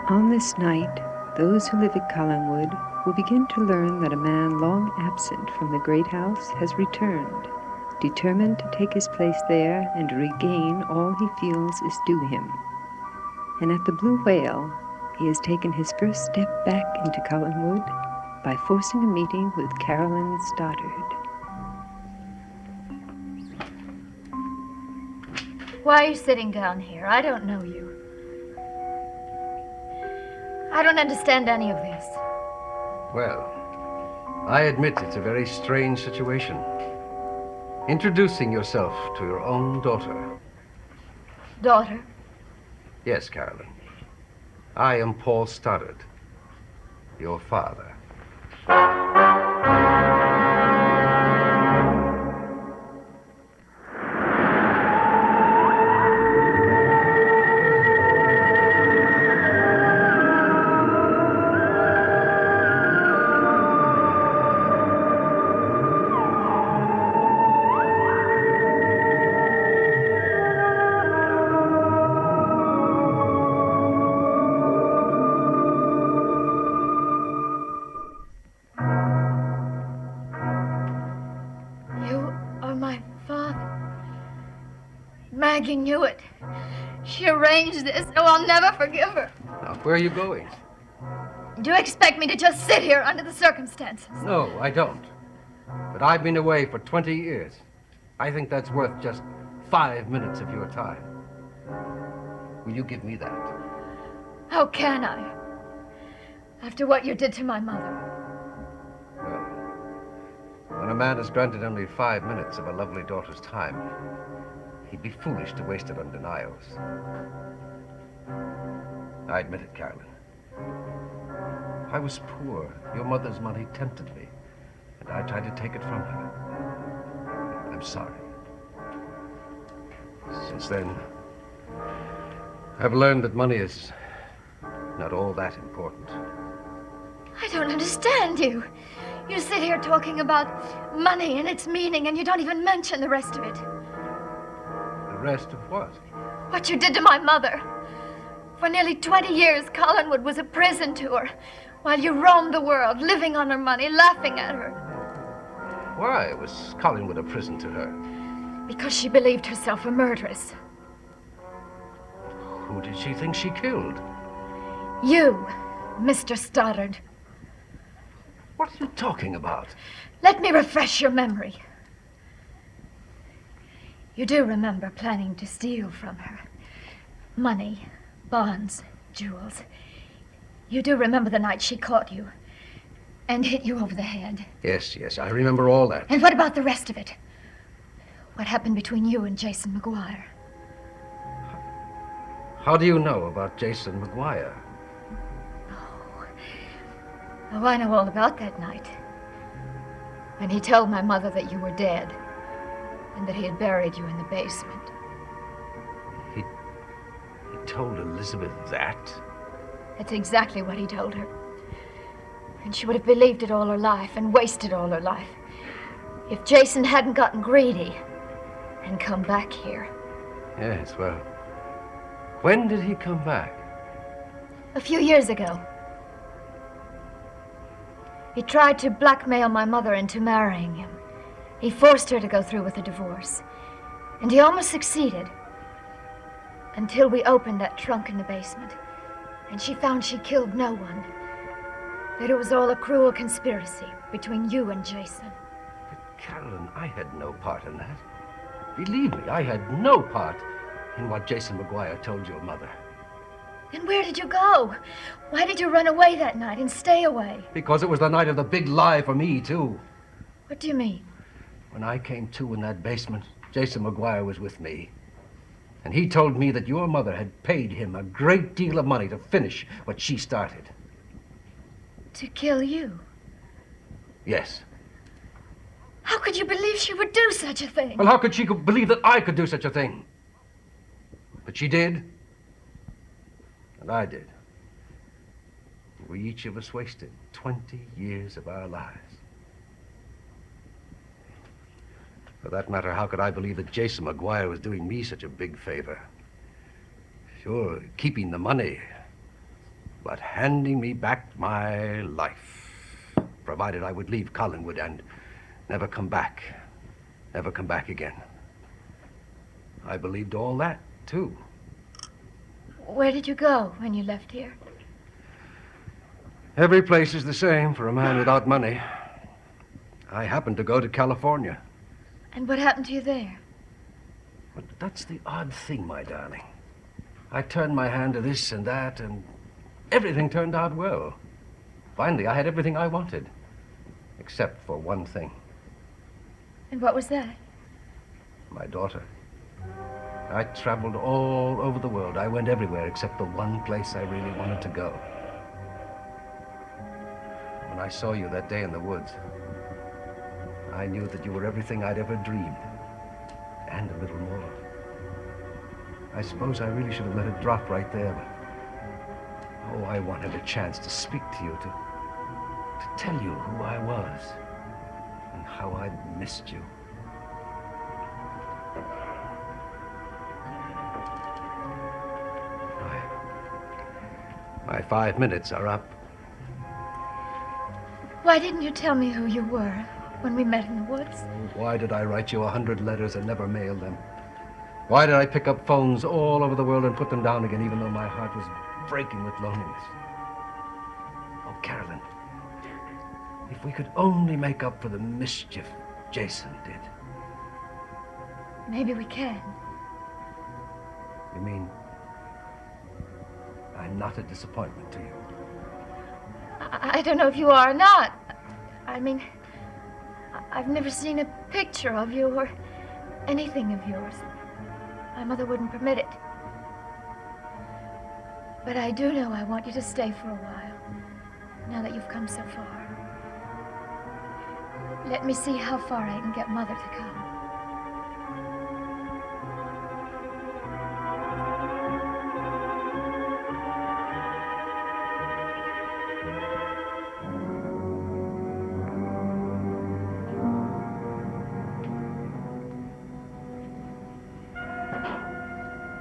On this night, those who live at Collingwood will begin to learn that a man long absent from the great house has returned, determined to take his place there and to regain all he feels is due him. And at the Blue Whale, he has taken his first step back into Collingwood by forcing a meeting with Carolyn Stoddard. Why are you sitting down here? I don't know you. I don't understand any of this. Well, I admit it's a very strange situation. Introducing yourself to your own daughter. Daughter? Yes, Carolyn. I am Paul Stoddard, your father. Maggie knew it. She arranged this, so I'll never forgive her. Now, where are you going? Do you expect me to just sit here under the circumstances? No, I don't. But I've been away for 20 years. I think that's worth just 5 minutes of your time. Will you give me that? How can I? After what you did to my mother. Well, when a man is granted only 5 minutes of a lovely daughter's time, he'd be foolish to waste it on denials. I admit it, Carolyn. I was poor. Your mother's money tempted me, and I tried to take it from her. I'm sorry. Since then, I've learned that money is not all that important. I don't understand you. You sit here talking about money and its meaning, and you don't even mention the rest of it. The rest of what? What you did to my mother. For nearly 20 years, Collinwood was a prison to her, while you roamed the world, living on her money, laughing at her. Why was Collingwood a prison to her? Because she believed herself a murderess. Who did she think she killed? You, Mr. Stoddard. What are you talking about? Let me refresh your memory. You do remember planning to steal from her. Money, bonds, jewels. You do remember the night she caught you and hit you over the head. Yes, I remember all that. And what about the rest of it? What happened between you and Jason McGuire? How do you know about Jason McGuire? Oh, I know all about that night. When he told my mother that you were dead and that he had buried you in the basement. He told Elizabeth that? That's exactly what he told her. And she would have believed it all her life and wasted all her life if Jason hadn't gotten greedy and come back here. Yes, well, when did he come back? A few years ago. He tried to blackmail my mother into marrying him. He forced her to go through with a divorce. And he almost succeeded. Until we opened that trunk in the basement. And she found she killed no one. That it was all a cruel conspiracy between you and Jason. But, Carolyn, I had no part in that. Believe me, I had no part in what Jason McGuire told your mother. Then where did you go? Why did you run away that night and stay away? Because it was the night of the big lie for me, too. What do you mean? When I came to in that basement, Jason McGuire was with me. And he told me that your mother had paid him a great deal of money to finish what she started. To kill you? Yes. How could you believe she would do such a thing? Well, how could she believe that I could do such a thing? But she did. And I did. We each of us wasted 20 years of our lives. For that matter, how could I believe that Jason McGuire was doing me such a big favor? Sure, keeping the money, but handing me back my life, provided I would leave Collinwood and never come back. Never come back again. I believed all that, too. Where did you go when you left here? Every place is the same for a man without money. I happened to go to California. And what happened to you there? But that's the odd thing, my darling. I turned my hand to this and that, and everything turned out well. Finally, I had everything I wanted, except for one thing. And what was that? My daughter. I traveled all over the world. I went everywhere except the one place I really wanted to go. When I saw you that day in the woods, I knew that you were everything I'd ever dreamed, and a little more. I suppose I really should have let it drop right there, but oh, I wanted a chance to speak to you, to tell you who I was and how I'd missed you. My 5 minutes are up. Why didn't you tell me who you were when we met in the woods? Why did I write you 100 letters and never mail them? Why did I pick up phones all over the world and put them down again, even though my heart was breaking with loneliness? Oh, Carolyn, if we could only make up for the mischief Jason did. Maybe we can. You mean I'm not a disappointment to you? I don't know if you are or not. I mean, I've never seen a picture of you or anything of yours. My mother wouldn't permit it. But I do know I want you to stay for a while, now that you've come so far. Let me see how far I can get Mother to come.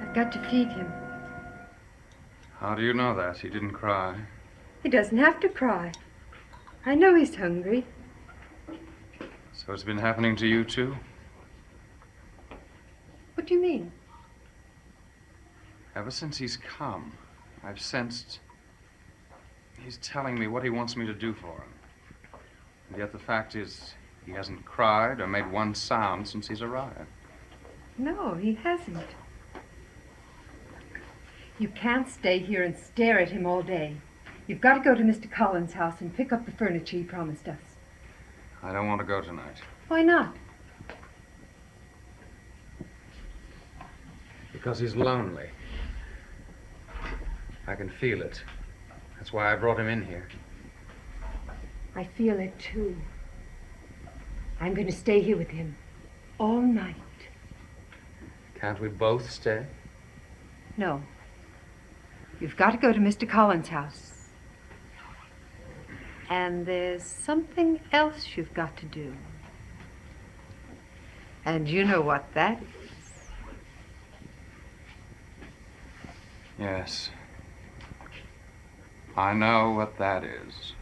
I've got to feed him. How do you know that? He didn't cry. He doesn't have to cry. I know he's hungry. So it's been happening to you, too? What do you mean? Ever since he's come, I've sensed he's telling me what he wants me to do for him. And yet the fact is, he hasn't cried or made one sound since he's arrived. No, he hasn't. You can't stay here and stare at him all day. You've got to go to Mr. Collins' house and pick up the furniture he promised us. I don't want to go tonight. Why not? Because he's lonely. I can feel it. That's why I brought him in here. I feel it too. I'm going to stay here with him all night. Can't we both stay? No. You've got to go to Mr. Collins' house. And there's something else you've got to do. And you know what that is. Yes. I know what that is.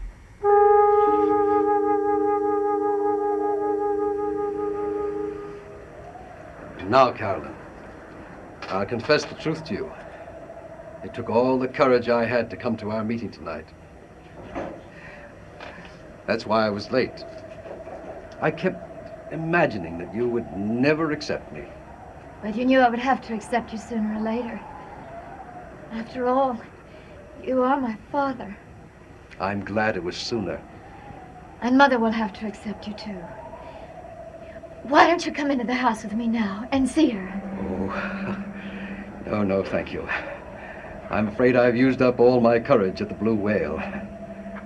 Now, Carolyn, I'll confess the truth to you. It took all the courage I had to come to our meeting tonight. That's why I was late. I kept imagining that you would never accept me. But you knew I would have to accept you sooner or later. After all, you are my father. I'm glad it was sooner. And Mother will have to accept you, too. Why don't you come into the house with me now and see her? Oh, no, thank you. I'm afraid I've used up all my courage at the Blue Whale.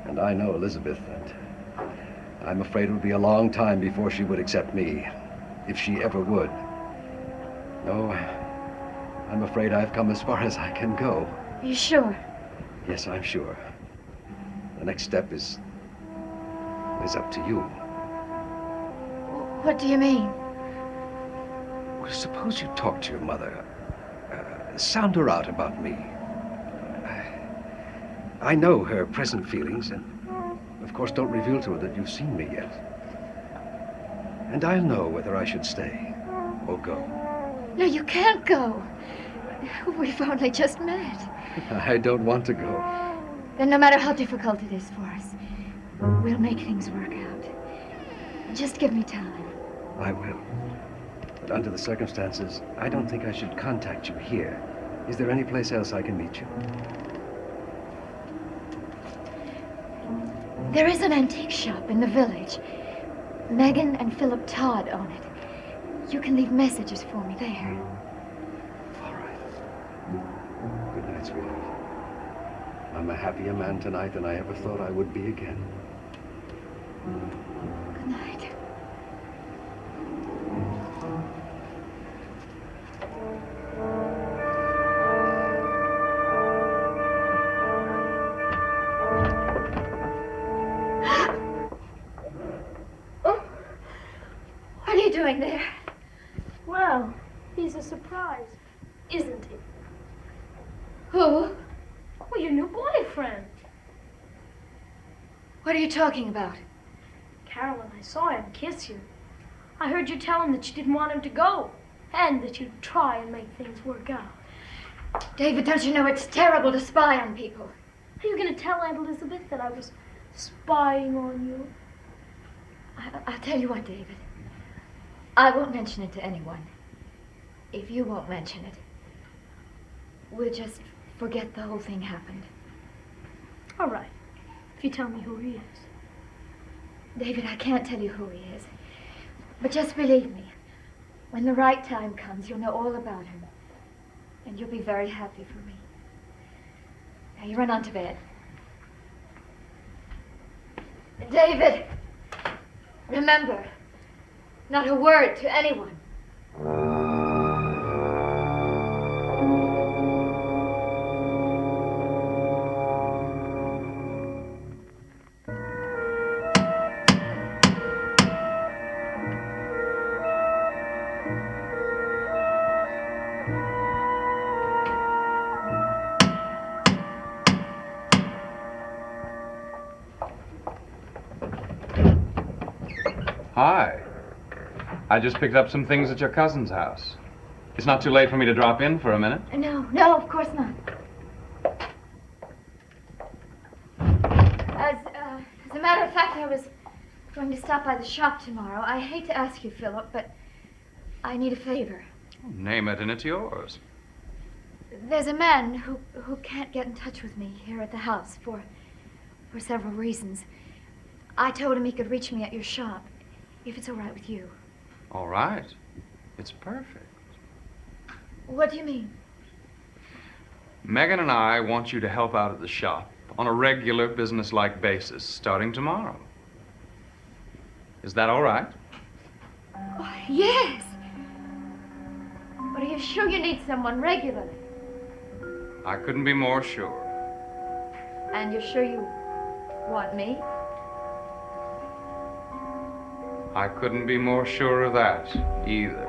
And I know Elizabeth, and I'm afraid it would be a long time before she would accept me, if she ever would. No, I'm afraid I've come as far as I can go. Are you sure? Yes, I'm sure. The next step is up to you. What do you mean? suppose you talk to your mother. Sound her out about me. I know her present feelings, and of course don't reveal to her that you've seen me yet. And I'll know whether I should stay or go. No, you can't go. We've only just met. I don't want to go. Then no matter how difficult it is for us, we'll make things work out. Just give me time. I will. But under the circumstances, I don't think I should contact you here. Is there any place else I can meet you? There is an antique shop in the village. Megan and Philip Todd own it. You can leave messages for me there. All right. Good night, sweetheart. I'm a happier man tonight than I ever thought I would be again. Good night. What are you doing there? Well, he's a surprise, isn't he? Who? Well, your new boyfriend. What are you talking about? Carolyn, I saw him kiss you. I heard you tell him that you didn't want him to go, and that you'd try and make things work out. David, don't you know it's terrible to spy on people? Are you going to tell Aunt Elizabeth that I was spying on you? I'll tell you what, David. I won't mention it to anyone. If you won't mention it, we'll just forget the whole thing happened. All right, if you tell me who he is. David, I can't tell you who he is. But just believe me, when the right time comes, you'll know all about him. And you'll be very happy for me. Now, you run on to bed. David, remember, not a word to anyone. Hi. I just picked up some things at your cousin's house. It's not too late for me to drop in for a minute. No, of course not. As a matter of fact, I was going to stop by the shop tomorrow. I hate to ask you, Philip, but I need a favor. Name it and it's yours. There's a man who can't get in touch with me here at the house for several reasons. I told him he could reach me at your shop, if it's all right with you. All right. It's perfect. What do you mean? Megan and I want you to help out at the shop on a regular business-like basis starting tomorrow. Is that all right? Oh, yes. But are you sure you need someone regularly? I couldn't be more sure. And you're sure you want me? I couldn't be more sure of that either.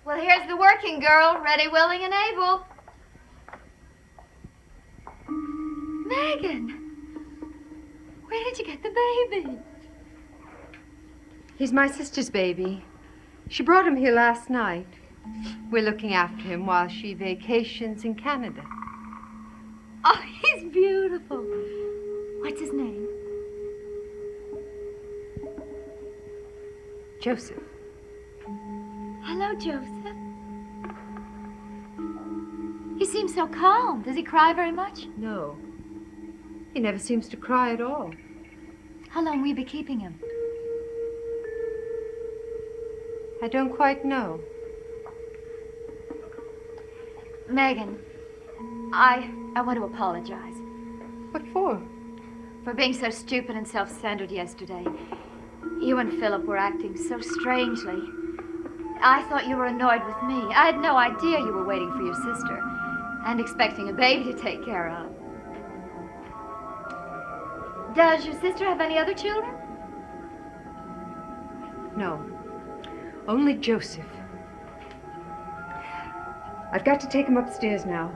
Well, here's the working girl, ready, willing, and able. Megan, where did you get the baby? He's my sister's baby. She brought him here last night. We're looking after him while she vacations in Canada. Oh, he's beautiful. What's his name? Joseph. Hello, Joseph. He seems so calm. Does he cry very much? No. He never seems to cry at all. How long will you be keeping him? I don't quite know. Megan, I want to apologize What for? for being so stupid and self-centered yesterday. You and Philip were acting so strangely. I thought you were annoyed with me. I had no idea you were waiting for your sister and expecting a baby to take care of. Does your sister have any other children? No. Only Joseph. I've got to take him upstairs now.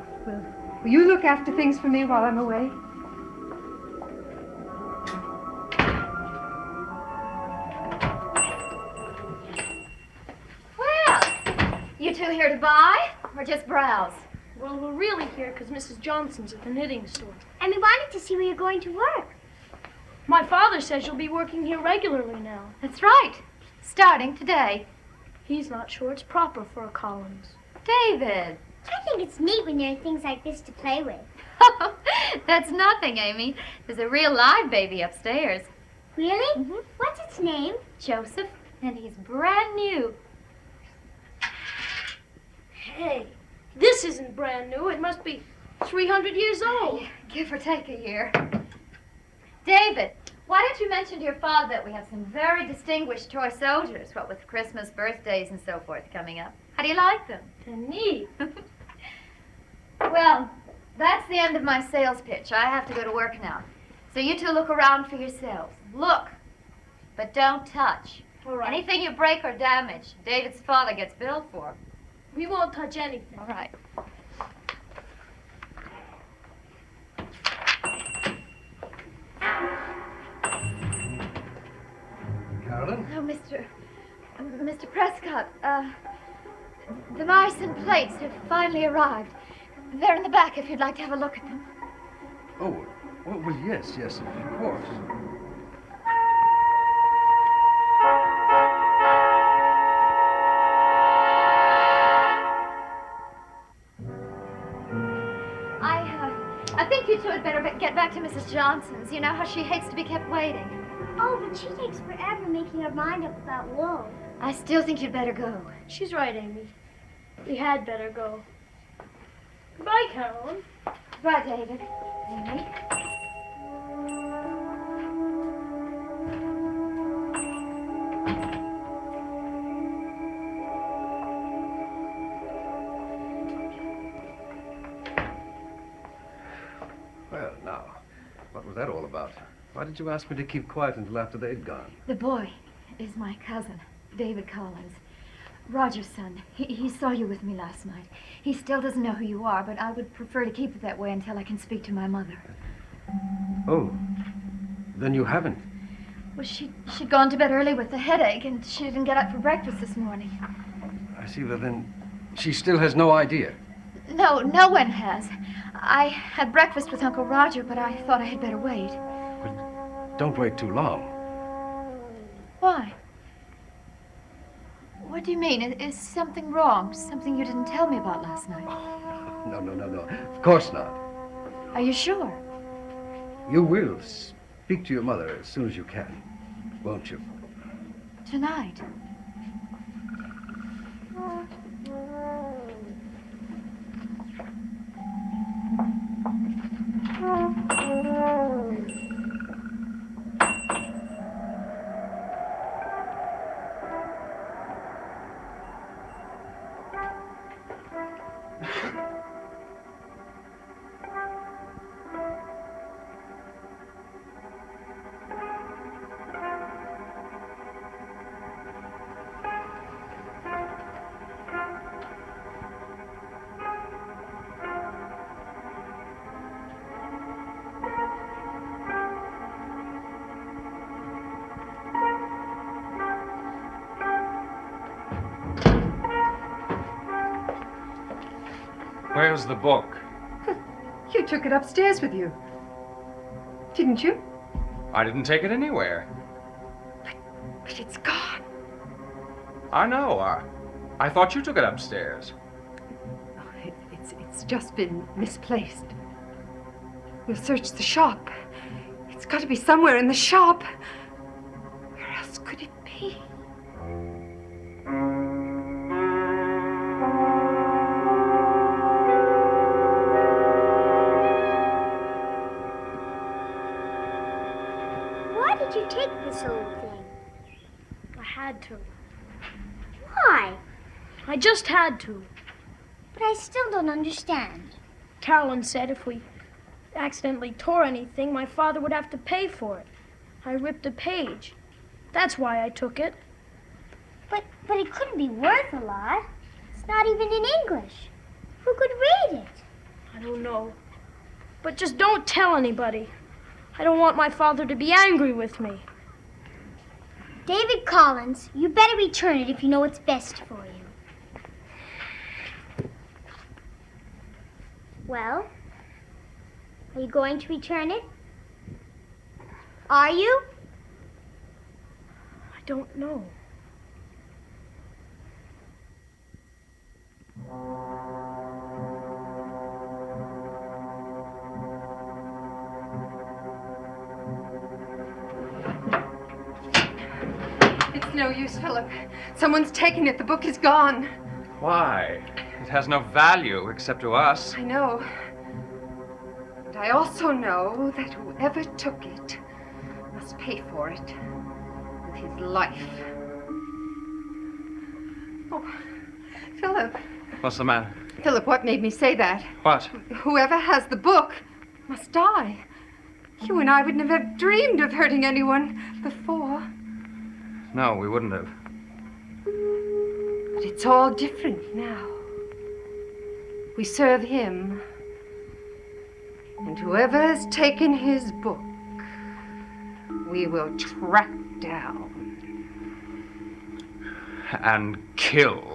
Will you look after things for me while I'm away? Well, you two here to buy or just browse? Well, we're really here because Mrs. Johnson's at the knitting store. And we wanted to see where you're going to work. My father says you'll be working here regularly now. That's right. Starting today. He's not sure it's proper for a Collins. David. I think it's neat when there are things like this to play with. That's nothing, Amy. There's a real live baby upstairs. Really? Mhm. What's its name? Joseph, and he's brand new. Hey, this isn't brand new. It must be 300 years old. Give or take a year. David, why don't you mention to your father that we have some very distinguished toy soldiers, what with Christmas, birthdays, and so forth coming up. How do you like them? They're neat. Well, that's the end of my sales pitch. I have to go to work now. So you two look around for yourselves. Look, but don't touch. All right. Anything you break or damage, David's father gets billed for. We won't touch anything. All right. Carolyn? Oh, Mr. Prescott, the mice and plates have finally arrived. They're in the back if you'd like to have a look at them. Oh, well, yes, of course. I think you two had better get back to Mrs. Johnson's. You know how she hates to be kept waiting. Oh, but she takes forever making her mind up about wool. I still think you'd better go. She's right, Amy. We had better go. Goodbye, Carolyn. Goodbye, David. Amy. Well, now, what was that all about? Why did you ask me to keep quiet until after they'd gone? The boy is my cousin, David Collins. Roger's son. He saw you with me last night. He still doesn't know who you are, but I would prefer to keep it that way until I can speak to my mother. Oh, then you haven't. Well, she'd gone to bed early with a headache, and she didn't get up for breakfast this morning. I see, well, then she still has no idea. No one has. I had breakfast with Uncle Roger, but I thought I had better wait. But don't wait too long. Why? What do you mean? Is something wrong? Something you didn't tell me about last night? No. Of course not. Are you sure? You will speak to your mother as soon as you can, won't you? Tonight? Where's the book? You took it upstairs with you. Didn't you? I didn't take it anywhere. But it's gone. I know. I thought you took it upstairs. Oh, it's just been misplaced. We'll search the shop. It's got to be somewhere in the shop. Where else could it be? take this whole thing? I had to. Why? I just had to. But I still don't understand. Carolyn said if we accidentally tore anything, my father would have to pay for it. I ripped a page. That's why I took it. But it couldn't be worth a lot. It's not even in English. Who could read it? I don't know. But just don't tell anybody. I don't want my father to be angry with me. David Collins, you better return it if you know what's best for you. Well, are you going to return it? Are you? I don't know. It's no use, Philip. Someone's taken it. The book is gone. Why? It has no value except to us. I know. But I also know that whoever took it must pay for it with his life. Oh, Philip. What's the matter? Philip, what made me say that? What? Whoever has the book must die. You and I would never have dreamed of hurting anyone before. No, we wouldn't have. But it's all different now. We serve him. And whoever has taken his book, we will track down. And kill.